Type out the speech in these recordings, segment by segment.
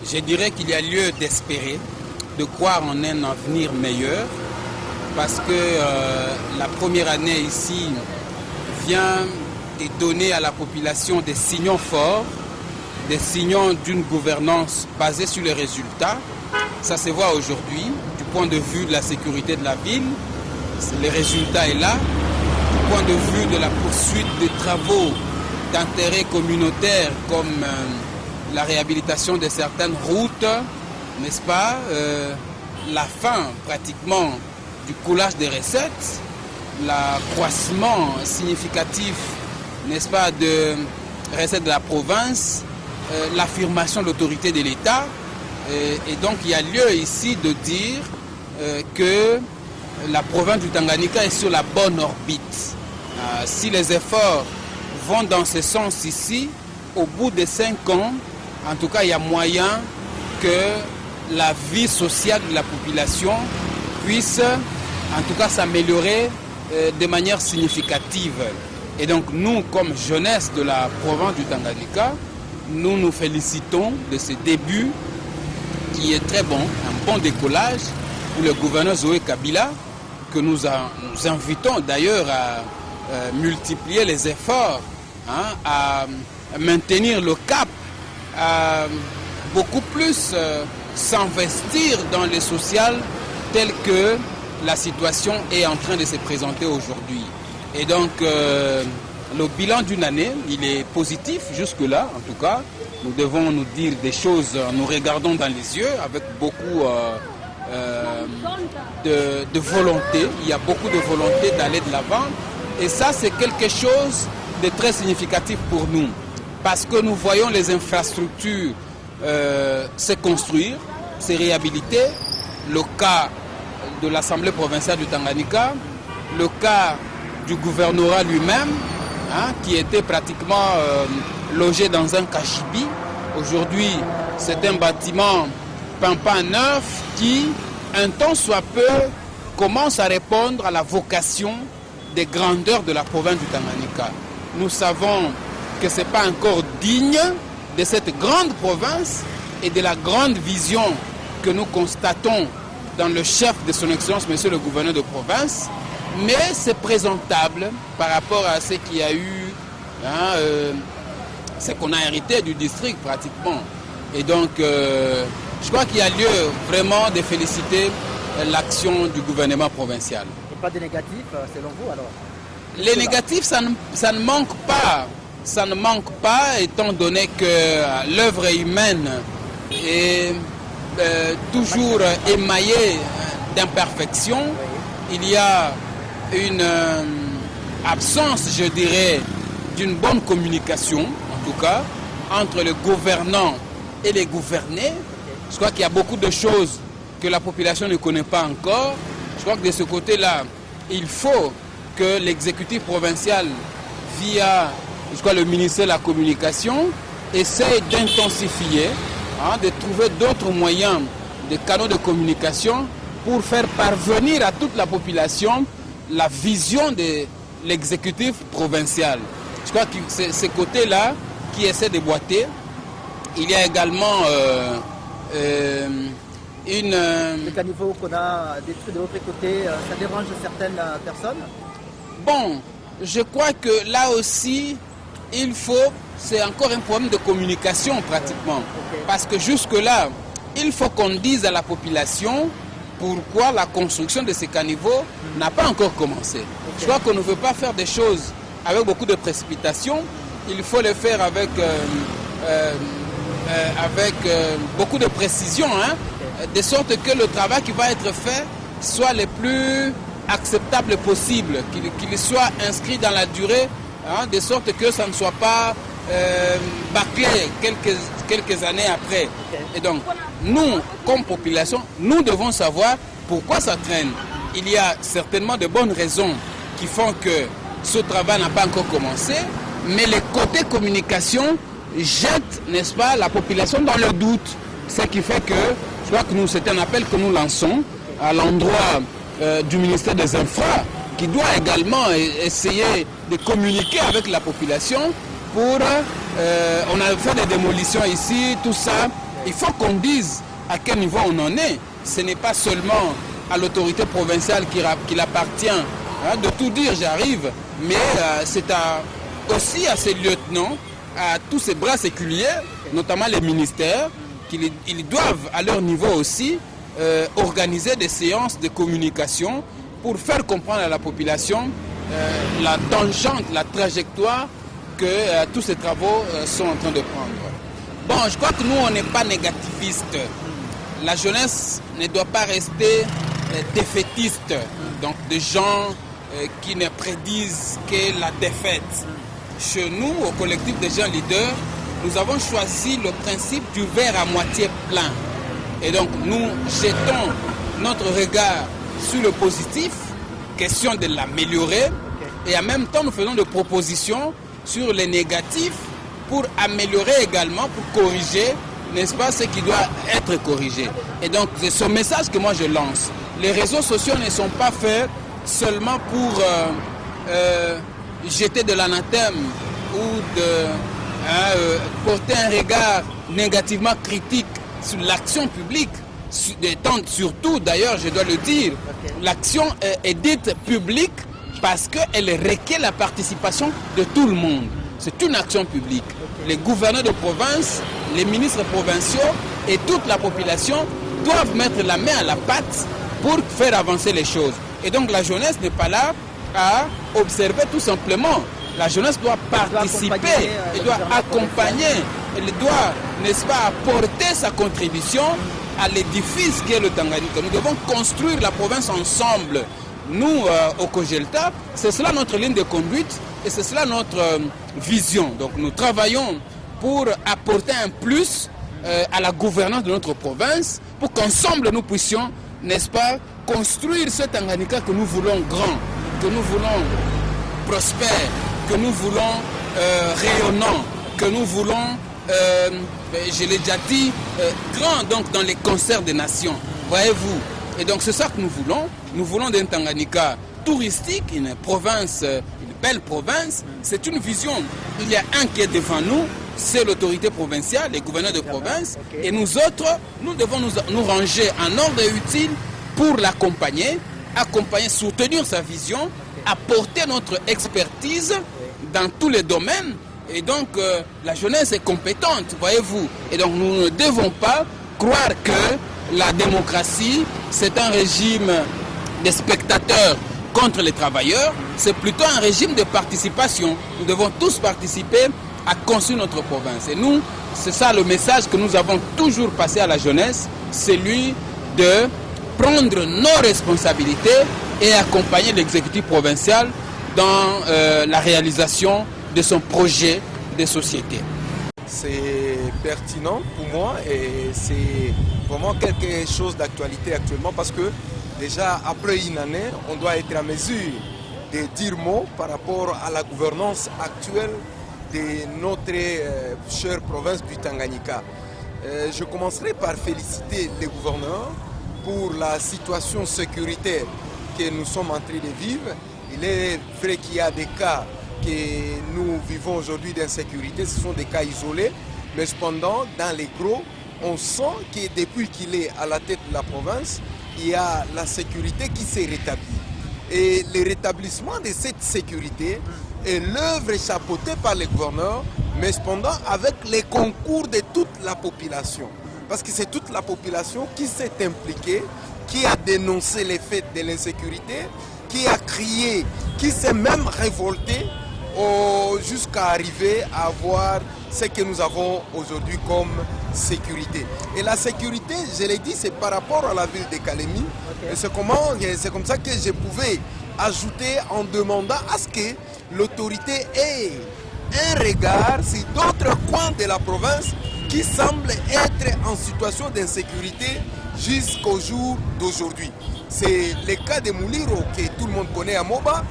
Je dirais qu'il y a lieu d'espérer, de croire en un avenir meilleur, parce que la première année ici vient de donner à la population des signaux forts, des signaux d'une gouvernance basée sur les résultats. Ça se voit aujourd'hui, du point de vue de la sécurité de la ville, le résultat est là. Du point de vue de la poursuite des travaux d'intérêt communautaire comme la réhabilitation de certaines routes, n'est-ce pas, la fin pratiquement du coulage des recettes, l'accroissement significatif, n'est-ce pas, de recettes de la province, l'affirmation de l'autorité de l'État. Et donc il y a lieu ici de dire que la province du Tanganyika est sur la bonne orbite. Si les efforts vont dans ce sens ici, au bout de 5 ans, en tout cas il y a moyen que la vie sociale de la population puisse en tout cas s'améliorer de manière significative. Et donc nous, comme jeunesse de la province du Tanganyika, nous nous félicitons de ce début qui est très bon, un bon décollage pour le gouverneur Zoé Kabila, que nous invitons d'ailleurs à multiplier les efforts, à maintenir le cap, à beaucoup plus s'investir dans le social tel que la situation est en train de se présenter aujourd'hui. Et donc le bilan d'une année, il est positif jusque-là en tout cas. Nous devons nous dire des choses, nous regardons dans les yeux avec beaucoup de volonté. Il y a beaucoup de volonté d'aller de l'avant. Et ça, c'est quelque chose de très significatif pour nous. Parce que nous voyons les infrastructures se construire, se réhabiliter. Le cas de l'Assemblée provinciale du Tanganyika, le cas du gouvernorat lui-même, qui était pratiquement logé dans un cachibi. Aujourd'hui, c'est un bâtiment pimpant neuf qui, un temps soit peu, commence à répondre à la vocation des grandeurs de la province du Tanganyika. Nous savons que ce n'est pas encore digne de cette grande province et de la grande vision que nous constatons dans le chef de son Excellence, Monsieur le gouverneur de province, mais c'est présentable par rapport à ce qu'il y a eu, ce qu'on a hérité du district pratiquement. Et donc, je crois qu'il y a lieu vraiment de féliciter l'action du gouvernement provincial. Et pas de négatifs selon vous alors? Les négatifs, ça ne manque pas. Ça ne manque pas, étant donné que l'œuvre humaine est toujours émaillée d'imperfections. Il y a une absence, je dirais, d'une bonne communication, en tout cas, entre les gouvernants et les gouvernés. Je crois qu'il y a beaucoup de choses que la population ne connaît pas encore. Je crois que de ce côté-là, il faut que l'exécutif provincial, via le ministère de la Communication, essaie d'intensifier, de trouver d'autres moyens, des canaux de communication pour faire parvenir à toute la population la vision de l'exécutif provincial. Je crois que c'est ce côté-là qui essaie de boiter. Il y a également Les caniveaux qu'on a détruits de l'autre côté, ça dérange certaines personnes? Bon, je crois que là aussi, c'est encore un problème de communication pratiquement. Okay. Parce que jusque-là, il faut qu'on dise à la population pourquoi la construction de ces caniveaux n'a pas encore commencé. Okay. Je crois qu'on ne veut pas faire des choses avec beaucoup de précipitation. Il faut les faire avec beaucoup de précision, de sorte que le travail qui va être fait soit le plus acceptable possible, qu'il soit inscrit dans la durée, de sorte que ça ne soit pas bâclé quelques années après. Et donc, nous, comme population, nous devons savoir pourquoi ça traîne. Il y a certainement de bonnes raisons qui font que ce travail n'a pas encore commencé, mais les côtés communication jettent, n'est-ce pas, la population dans le doute. Ce qui fait que, je crois que c'est un appel que nous lançons à l'endroit du ministère des Infra, qui doit également essayer de communiquer avec la population pour... on a fait des démolitions ici, tout ça, il faut qu'on dise à quel niveau on en est. Ce n'est pas seulement à l'autorité provinciale qu'il appartient de tout dire, j'arrive, mais c'est aussi à ces lieutenants, à tous ces bras séculiers, notamment les ministères, qu'ils doivent à leur niveau aussi organiser des séances de communication pour faire comprendre à la population la tangente, la trajectoire que tous ces travaux sont en train de prendre. Bon, je crois que nous, on n'est pas négativiste. La jeunesse ne doit pas rester défaitiste, donc des gens qui ne prédisent que la défaite. Chez nous, au collectif des jeunes leaders, nous avons choisi le principe du verre à moitié plein. Et donc, nous jetons notre regard sur le positif, question de l'améliorer, et en même temps, nous faisons des propositions sur les négatifs pour améliorer également, pour corriger, n'est-ce pas, ce qui doit être corrigé. Et donc, c'est ce message que moi je lance. Les réseaux sociaux ne sont pas faits seulement pour jeter de l'anathème ou de porter un regard négativement critique sur l'action publique. Surtout, d'ailleurs, je dois le dire, l'action est dite publique parce qu'elle requiert la participation de tout le monde. C'est une action publique. Les gouverneurs de province, les ministres provinciaux et toute la population doivent mettre la main à la pâte pour faire avancer les choses. Et donc la jeunesse n'est pas là à observer tout simplement. La jeunesse doit participer, elle doit accompagner, elle doit, n'est-ce pas, apporter sa contribution à l'édifice qu'est le Tanganyika. Nous devons construire la province ensemble. Nous, au COGELTA, c'est cela notre ligne de conduite et c'est cela notre vision. Donc nous travaillons pour apporter un plus à la gouvernance de notre province, pour qu'ensemble nous puissions, n'est-ce pas, construire ce Tanganyika que nous voulons grand, que nous voulons prospère, que nous voulons rayonnant, que nous voulons, je l'ai déjà dit, grand donc dans les concerts des nations. Voyez-vous. Et donc c'est ça que nous voulons. Nous voulons d'un Tanganyika touristique, une province, une belle province. C'est une vision. Il y a un qui est devant nous, c'est l'autorité provinciale, les gouverneurs de province. Et nous autres, nous devons nous ranger en ordre utile pour l'accompagner, soutenir sa vision, apporter notre expertise dans tous les domaines. Et donc la jeunesse est compétente, voyez-vous. Et donc nous ne devons pas croire que la démocratie, c'est un régime des spectateurs contre les travailleurs. C'est plutôt un régime de participation. Nous devons tous participer à construire notre province. Et nous, c'est ça le message que nous avons toujours passé à la jeunesse, celui de prendre nos responsabilités et accompagner l'exécutif provincial dans la réalisation de son projet de société. C'est pertinent pour moi et c'est vraiment quelque chose d'actualité actuellement parce que déjà après une année, on doit être en mesure de dire mot par rapport à la gouvernance actuelle de notre chère province du Tanganyika. Je commencerai par féliciter les gouverneurs pour la situation sécuritaire que nous sommes en train de vivre. Il est vrai qu'il y a des cas que nous vivons aujourd'hui d'insécurité, ce sont des cas isolés, mais cependant, dans les gros, on sent que depuis qu'il est à la tête de la province, il y a la sécurité qui s'est rétablie. Et le rétablissement de cette sécurité est l'œuvre chapeautée par les gouverneurs, mais cependant avec les concours de toute la population. Parce que c'est toute la population qui s'est impliquée, qui a dénoncé les faits de l'insécurité, qui a crié, qui s'est même révolté jusqu'à arriver à avoir ce que nous avons aujourd'hui comme sécurité. Et la sécurité, je l'ai dit, c'est par rapport à la ville de Kalemi. Okay. Et c'est comme ça que je pouvais ajouter en demandant à ce que l'autorité ait un regard sur d'autres coins de la province qui semblent être en situation d'insécurité jusqu'au jour d'aujourd'hui. C'est le cas de Mouliro que tout le monde connaît à Moba,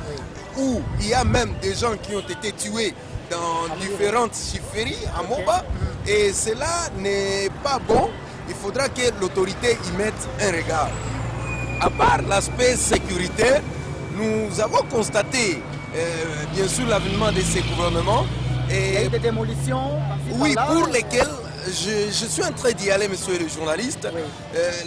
où il y a même des gens qui ont été tués dans différentes chiffreries à Moba. Et cela n'est pas bon. Il faudra que l'autorité y mette un regard. À part l'aspect sécuritaire, nous avons constaté bien sûr l'avènement de ces gouvernements. Et il y a eu des démolitions oui, pour lesquelles je suis en train d'y aller, monsieur le journaliste. Oui.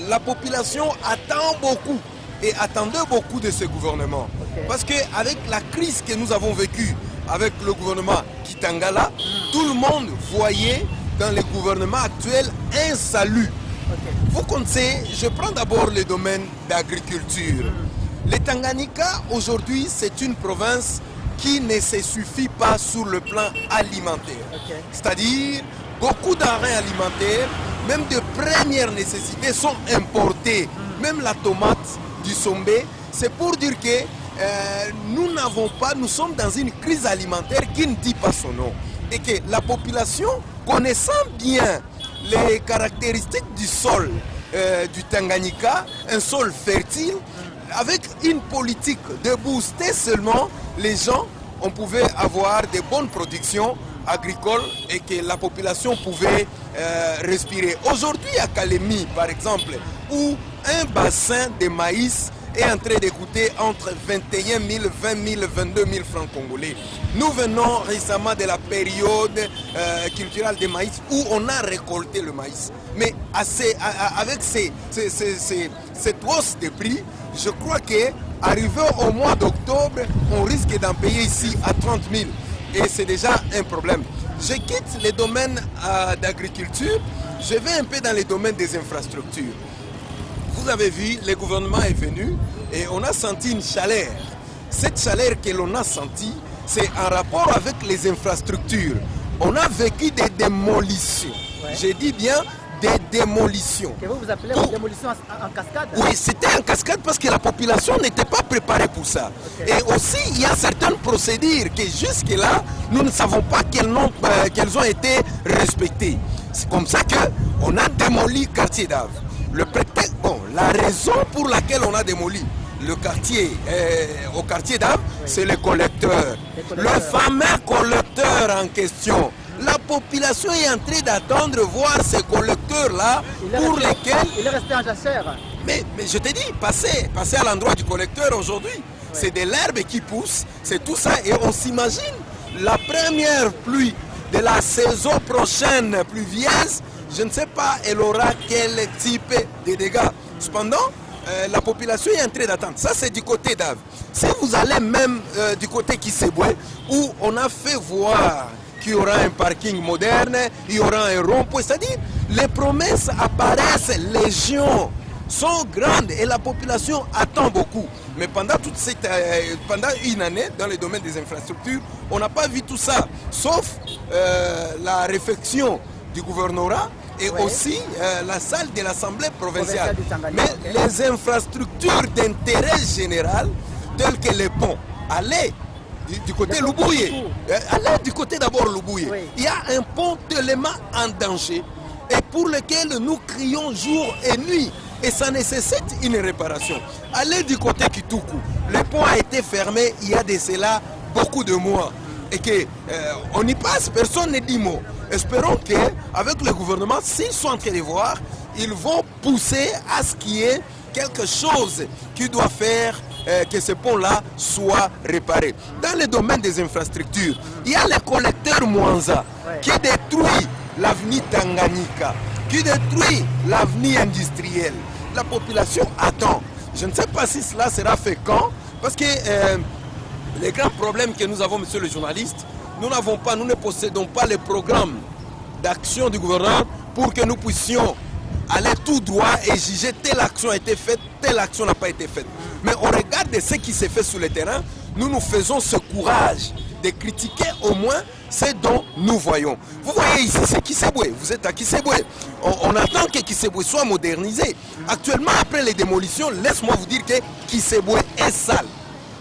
La population attend beaucoup et attendait beaucoup de ce gouvernement. Okay. Parce qu'avec la crise que nous avons vécue avec le gouvernement Kitangala, tout le monde voyait dans le gouvernement actuel un salut. Okay. Vous connaissez, je prends d'abord le domaine d'agriculture. Le Tanganyika, aujourd'hui, c'est une province qui ne se suffit pas sur le plan alimentaire. Okay. C'est-à-dire, beaucoup denrées alimentaires, même de première nécessité, sont importées. Même la tomate du Sombé, c'est pour dire que nous sommes dans une crise alimentaire qui ne dit pas son nom. Et que la population, connaissant bien les caractéristiques du sol du Tanganyika, un sol fertile, avec une politique de booster seulement les gens, on pouvait avoir de bonnes productions agricoles et que la population pouvait respirer. Aujourd'hui à Kalemi, par exemple, où un bassin de maïs est en train de coûter entre 21 000, 20 000, 22 000 francs congolais. Nous venons récemment de la période culturelle des maïs où on a récolté le maïs. Mais avec cette hausse de prix, je crois qu'arrivé au mois d'octobre, on risque d'en payer ici à 30 000. Et c'est déjà un problème. Je quitte les domaines d'agriculture, je vais un peu dans les domaines des infrastructures. Vous avez vu, le gouvernement est venu et on a senti une chaleur. Cette chaleur que l'on a sentie, c'est en rapport avec les infrastructures. On a vécu des démolitions. Ouais. Je dis bien des démolitions. Que vous appelez une démolition en cascade? Oui, c'était en cascade parce que la population n'était pas préparée pour ça. Okay. Et aussi, il y a certaines procédures que jusque-là, nous ne savons pas qu'elles ont été respectées. C'est comme ça qu'on a démoli le quartier d'Ave. La raison pour laquelle on a démoli le quartier, au quartier d'Ave, c'est le collecteur. Le fameux collecteur en question. La population est en train d'attendre voir ces collecteurs-là pour lesquels... Il est resté en jachère. Mais je te dis, passez à l'endroit du collecteur aujourd'hui. Ouais. C'est de l'herbe qui pousse, c'est tout ça. Et on s'imagine la première pluie de la saison prochaine pluvieuse, je ne sais pas, elle aura quel type de dégâts. Cependant, la population est en train d'attendre. Ça, c'est du côté d'Ave. Si vous allez même du côté Kisebwe, où on a fait voir qu'il y aura un parking moderne, il y aura un rond-point, c'est-à-dire les promesses apparaissent légion, sont grandes et la population attend beaucoup. Mais pendant une année, dans le domaine des infrastructures, on n'a pas vu tout ça, sauf la réflexion du gouvernorat et aussi la salle de l'Assemblée provinciale. Mais les infrastructures d'intérêt général, telles que les ponts, allez du côté Loubouye, allez du côté d'abord Loubouye. Oui. Il y a un pont tellement en danger et pour lequel nous crions jour et nuit. Et ça nécessite une réparation. Allez du côté Kitoukou. Le pont a été fermé il y a de cela beaucoup de mois. Et qu'on y passe, personne ne dit mot. Espérons qu'avec le gouvernement, s'ils sont en train de voir, ils vont pousser à ce qu'il y ait quelque chose qui doit faire que ce pont-là soit réparé. Dans le domaine des infrastructures, il y a le collecteur Mwanza qui détruit l'avenue Tanganyika, qui détruit l'avenue industrielle. La population attend. Je ne sais pas si cela sera fait quand, parce que les grands problèmes que nous avons, monsieur le journaliste, nous ne possédons pas les programmes d'action du gouvernement pour que nous puissions aller tout droit et juger telle action a été faite, telle action n'a pas été faite. Mais on regarde ce qui s'est fait sur le terrain, nous faisons ce courage de critiquer au moins ce dont nous voyons. Vous voyez ici, c'est Kisebwe, vous êtes à Kisebwe. On attend que Kisebwe soit modernisé. Actuellement, après les démolitions, laisse-moi vous dire que Kisebwe est sale.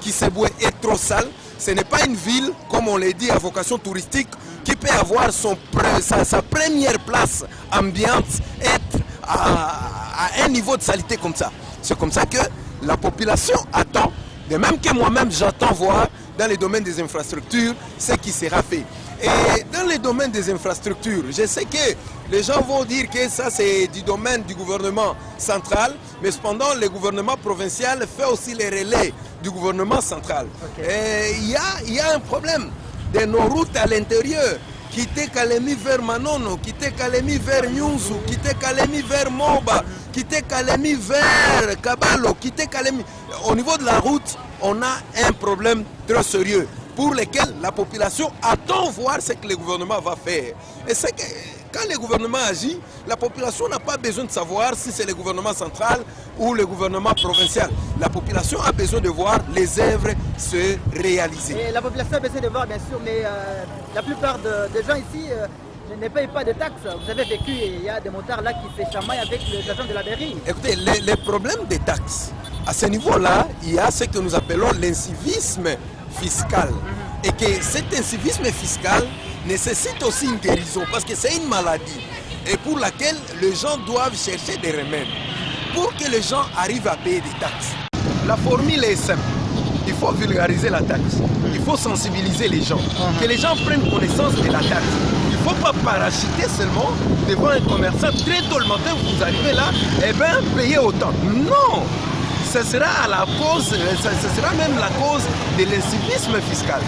Kisebwe est trop sale. Ce n'est pas une ville, comme on l'a dit, à vocation touristique, qui peut avoir sa première place ambiante, être à un niveau de saleté comme ça. C'est comme ça que la population attend, de même que moi-même j'attends voir dans les domaines des infrastructures ce qui sera fait. Et dans les domaines des infrastructures, je sais que les gens vont dire que ça c'est du domaine du gouvernement central, mais cependant le gouvernement provincial fait aussi les relais du gouvernement central. Okay. Et il y a un problème de nos routes à l'intérieur. quitter Kalemi vers Manono, quitter Kalemi vers Nyunzu, quitter Kalemi vers Moba, quitter Kalemi vers Kabalo, quitter Kalemi. Au niveau de la route, on a un problème très sérieux pour lequel la population attend voir ce que le gouvernement va faire. Et c'est que quand le gouvernement agit, la population n'a pas besoin de savoir si c'est le gouvernement central ou le gouvernement provincial. La population a besoin de voir les œuvres se réaliser. Et la population a besoin de voir, bien sûr, mais la plupart des gens ici ne payent pas de taxes. Vous avez vécu, il y a des motards là qui se chamaillent avec les agents de la mairie. Écoutez, les problèmes des taxes, à ce niveau-là, il y a ce que nous appelons l'incivisme fiscal. Et que cet incivisme fiscal nécessite aussi une guérison parce que c'est une maladie et pour laquelle les gens doivent chercher des remèdes pour que les gens arrivent à payer des taxes. La formule est simple. Il faut vulgariser la taxe. Il faut sensibiliser les gens. Que les gens prennent connaissance de la taxe. Il ne faut pas parachuter seulement devant un commerçant. Très tôt le matin, vous arrivez là, et bien, payez autant. Non! Ce sera à la cause, ce sera même la cause de l'incivisme fiscal.